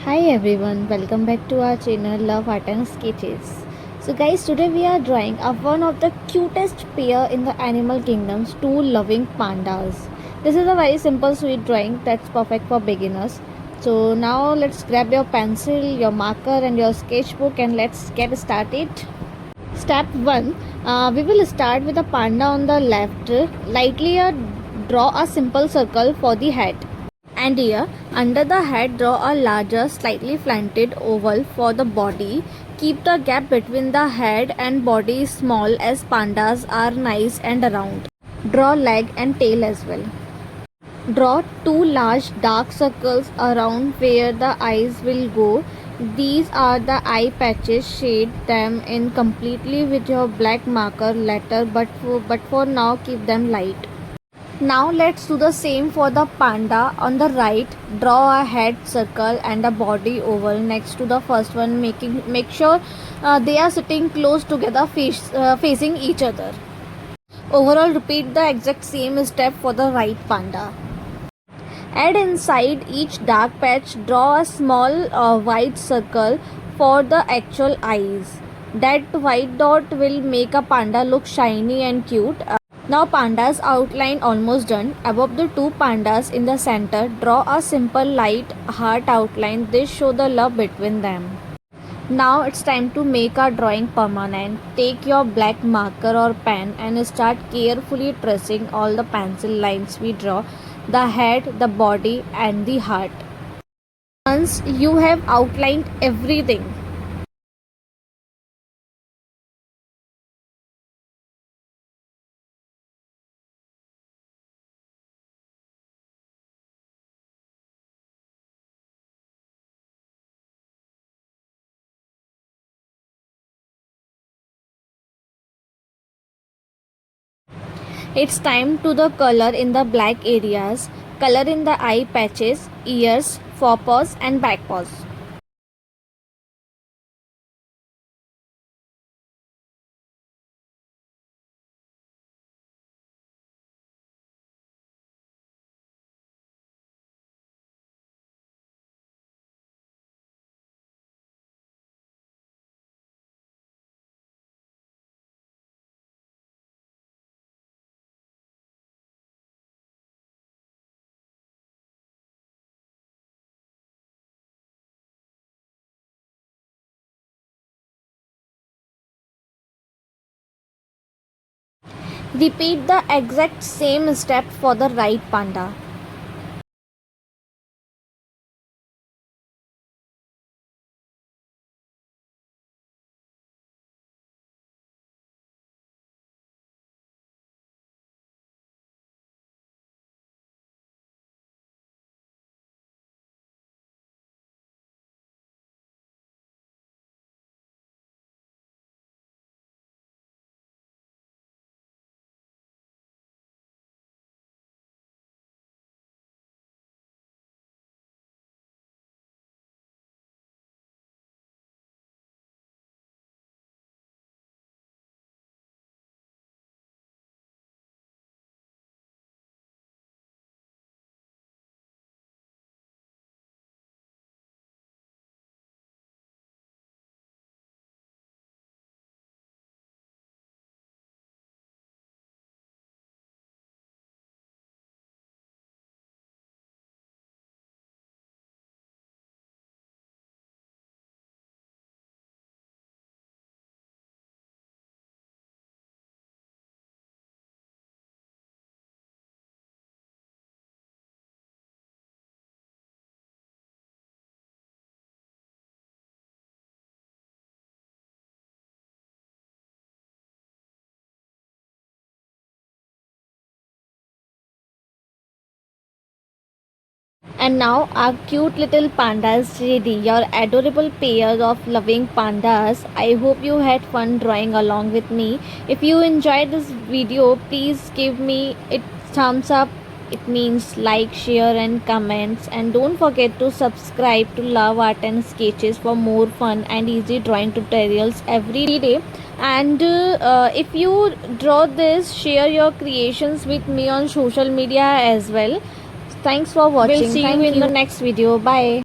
Hi everyone, welcome back to our channel Love Art and Sketches. So guys, today we are drawing one of the cutest pair in the animal kingdoms, two loving pandas. This is a very simple sweet drawing that's perfect for beginners. So now let's grab your pencil, your marker and your sketchbook and let's get started. Step 1. We will start with a panda on the left. Lightly draw a simple circle for the head. And here, under the head, draw a larger, slightly slanted oval for the body. Keep the gap between the head and body small as pandas are nice and round. Draw leg and tail as well. Draw two large dark circles around where the eyes will go. These are the eye patches. Shade them in completely with your black marker later, but for now keep them light. Now let's do the same for the panda. On the right, draw a head circle and a body oval next to the first one, make sure they are sitting close together, facing each other. Overall, repeat the exact same step for the right panda. Add inside each dark patch, draw a small white circle for the actual eyes. That white dot will make a panda look shiny and cute. Now pandas outline almost done. Above the two pandas in the center, draw a simple light heart outline. This show the love between them. Now it's time to make our drawing permanent. Take your black marker or pen and start carefully tracing all the pencil lines we draw, the head, the body and the heart. Once you have outlined everything, it's time to the color in the black areas, color in the eye patches, ears, forepaws and back paws. Repeat the exact same step for the right panda. And now our cute little panda is ready. Your adorable pair of loving pandas. I hope you had fun drawing along with me. If you enjoyed this video, please give me a thumbs up. It means like, share and comments. And don't forget to subscribe to Love Art and Sketches for more fun and easy drawing tutorials every day. And if you draw this, share your creations with me on social media as well. Thanks for watching. We'll see you in the next video. Bye.